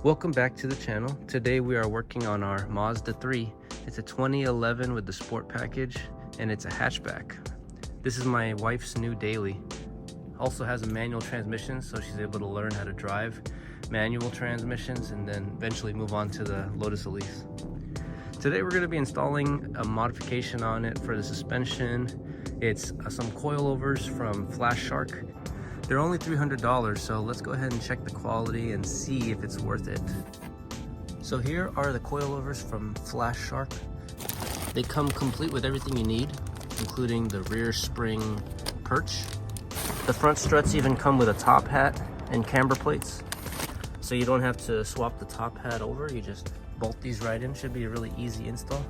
Welcome back to the channel. Today we are working on our Mazda 3. It's a 2011 with the sport package and it's a hatchback. This is my wife's new daily. Also has a manual transmission, so she's able to learn how to drive manual transmissions and then eventually move on to the Lotus Elise. Today we're going to be installing a modification on it for the suspension. It's some coilovers from Flashark. They're only $300, so let's go ahead and check the quality and see if it's worth it. So here are the coilovers from Flashark. They come complete with everything you need, including the rear spring perch. The front struts even come with a top hat and camber plates, so you don't have to swap the top hat over. You just bolt these right in. Should be a really easy install.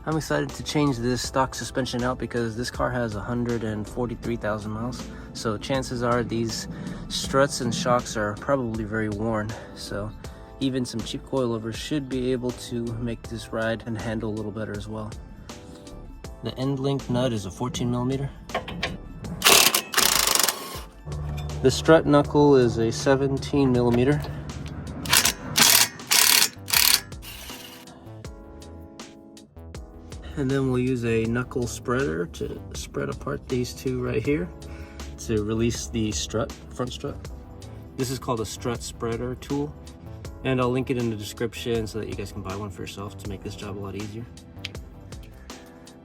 I'm excited to change this stock suspension out because this car has 143,000 miles. So chances are these struts and shocks are probably very worn. So even some cheap coilovers should be able to make this ride and handle a little better as well. The end link nut is a 14 millimeter. The strut knuckle is a 17 millimeter. And then we'll use a knuckle spreader to spread apart these two right here to release the strut, front strut. This is called a strut spreader tool, and I'll link it in the description so that you guys can buy one for yourself to make this job a lot easier.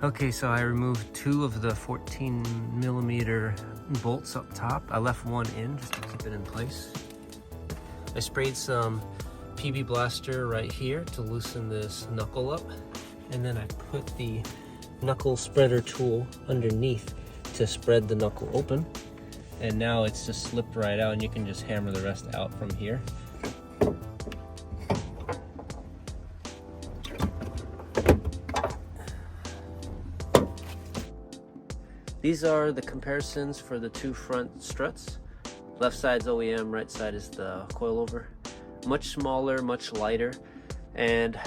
Okay, so I removed two of the 14 millimeter bolts up top. I left one in just to keep it in place. I sprayed some PB Blaster right here to loosen this knuckle up. And then I put the knuckle spreader tool underneath to spread the knuckle open. And now it's just slipped right out and you can just hammer the rest out from here. These are the comparisons for the two front struts. Left side's OEM, right side is the coilover. Much smaller, much lighter, and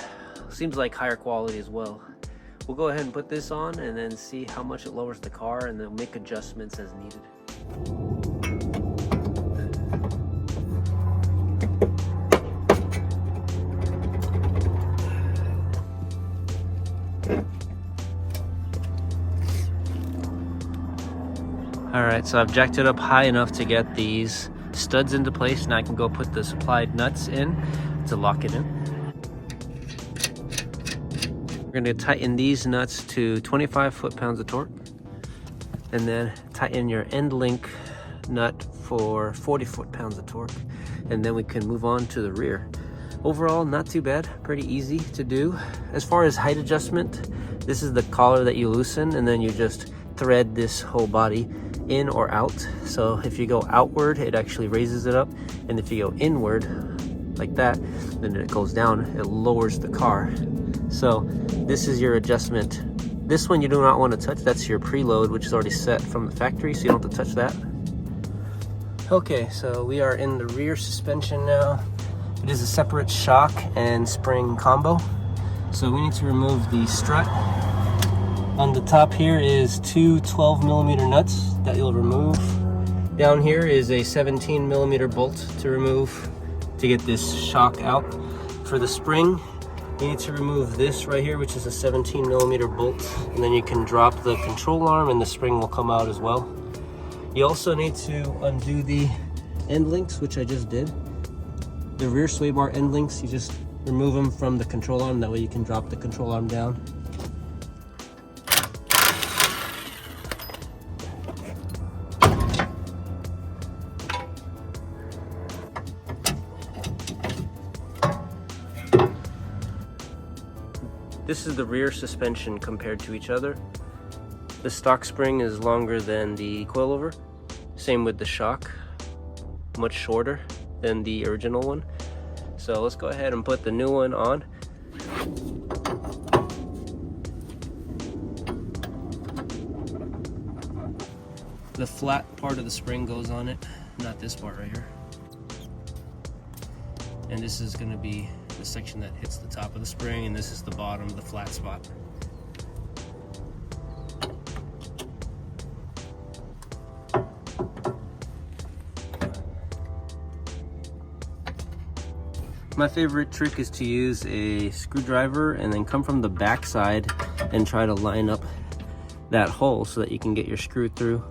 seems like higher quality as well. We'll go ahead and put this on and then see how much it lowers the car, and then make adjustments as needed. Alright, so I've jacked it up high enough to get these studs into place. Now I can go put the supplied nuts in to lock it in. We're going to tighten these nuts to 25 foot-pounds of torque, and then tighten your end link nut for 40 foot-pounds of torque, and then we can move on to the rear. Overall, not too bad, pretty easy to do. As far as height adjustment, this is the collar that you loosen, and then you just thread this whole body in or out. So if you go outward, it actually raises it up, and if you go inward like that, then it goes down, it lowers the car. So this is your adjustment. This one you do not want to touch. That's your preload, which is already set from the factory, so you don't have to touch that. Okay, so we are in the rear suspension now. It is a separate shock and spring combo. So we need to remove the strut. On the top here is two 12 millimeter nuts that you'll remove. Down here is a 17 millimeter bolt to remove to get this shock out. For the spring, you need to remove this right here, which is a 17 millimeter bolt, and then you can drop the control arm and the spring will come out as well. You also need to undo the end links, which I just did. The rear sway bar end links, you just remove them from the control arm, that way you can drop the control arm down. This is the rear suspension compared to each other. The stock spring is longer than the coilover. Same with the shock, much shorter than the original one. So let's go ahead and put the new one on. The flat part of the spring goes on it, not this part right here. And this is going to be the section that hits the top of the spring, and this is the bottom, the flat spot. My favorite trick is to use a screwdriver and then come from the back side and try to line up that hole so that you can get your screw through.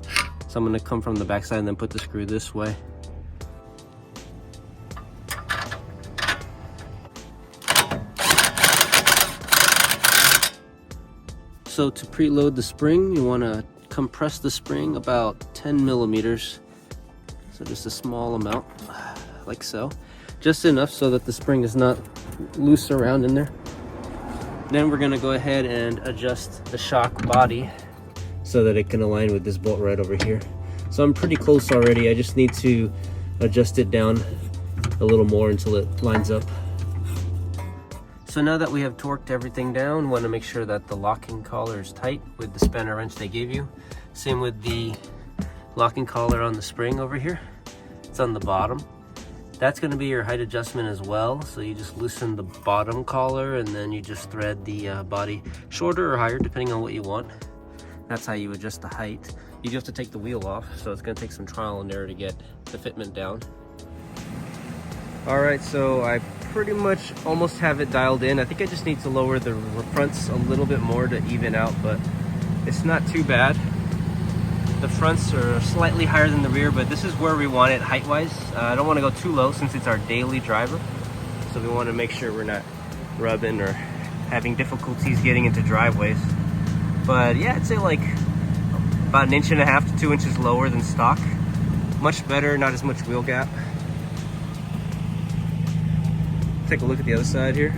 So I'm going to come from the back side and then put the screw this way. So to preload the spring, you want to compress the spring about 10 millimeters. So just a small amount, like so. Just enough so that the spring is not loose around in there. Then we're gonna go ahead and adjust the shock body so that it can align with this bolt right over here. So I'm pretty close already. I just need to adjust it down a little more until it lines up. So now that we have torqued everything down, want to make sure that the locking collar is tight with the spanner wrench they gave you. Same with the locking collar on the spring over here. It's on the bottom. That's going to be your height adjustment as well. So you just loosen the bottom collar and then you just thread the body shorter or higher depending on what you want. That's how you adjust the height. You do have to take the wheel off, so it's going to take some trial and error to get the fitment down. Alright, so I pretty much almost have it dialed in. I think I just need to lower the fronts a little bit more to even out, but it's not too bad. The fronts are slightly higher than the rear, but this is where we want it height-wise. I don't want to go too low since it's our daily driver. So we want to make sure we're not rubbing or having difficulties getting into driveways. But yeah, I'd say like about 1.5 to 2 inches lower than stock. Much better, not as much wheel gap. Take a look at the other side here.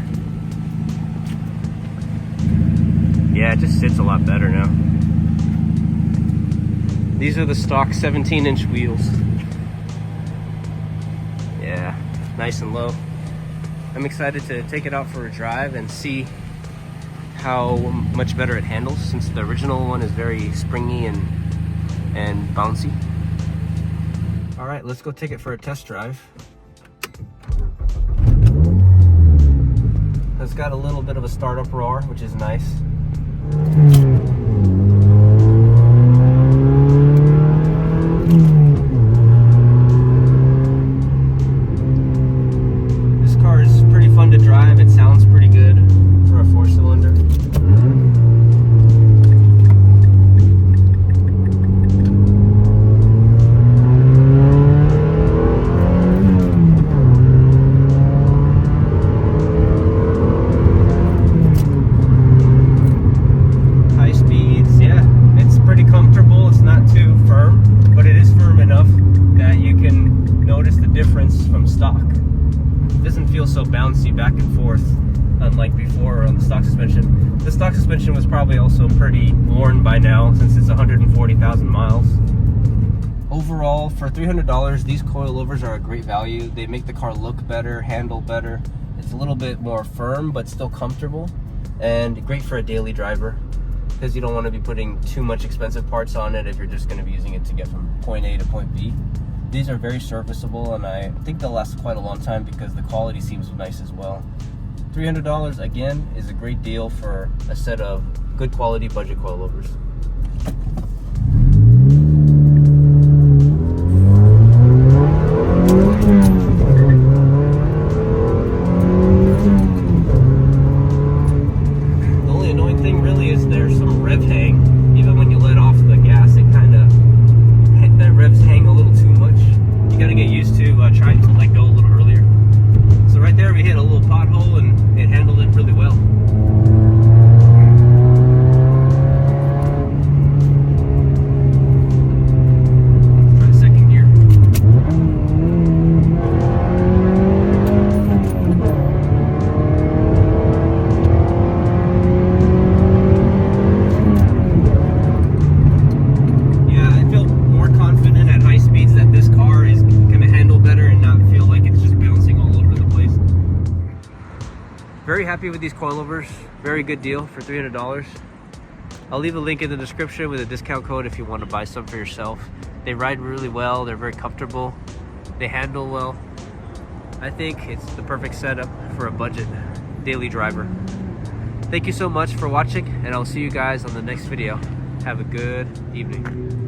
Yeah, it just sits a lot better now. These are the stock 17-inch wheels. Yeah, nice and low. I'm excited to take it out for a drive and see how much better it handles, since the original one is very springy and bouncy. All right, let's go take it for a test drive. It's got a little bit of a startup roar, which is nice. This car is pretty fun to drive. It sounds pretty good for a 4-cylinder. So bouncy back and forth, unlike before on the stock suspension. The stock suspension was probably also pretty worn by now since it's 140,000 miles. Overall, for $300, these coilovers are a great value. They make the car look better, handle better. It's a little bit more firm, but still comfortable, and great for a daily driver because you don't want to be putting too much expensive parts on it if you're just going to be using it to get from point A to point B. These are very serviceable, and I think they'll last quite a long time because the quality seems nice as well. $300 again is a great deal for a set of good quality budget coilovers. The only annoying thing really is there's some rev hang. Even when you let off the gas, it kind of, the revs hang a little too much. You gotta get used to trying to let go a little earlier. So right there we hit a little pothole and it handled it really well. Try second gear. Yeah, I feel more confident at high speeds that this car is gonna handle better and not feel like it's just bouncing all over the place. Very happy with these coilovers. Very good deal for $300. I'll leave a link in the description with a discount code if you want to buy some for yourself. They ride really well. They're very comfortable. They handle well. I think it's the perfect setup for a budget daily driver. Thank you so much for watching, and I'll see you guys on the next video. Have a good evening.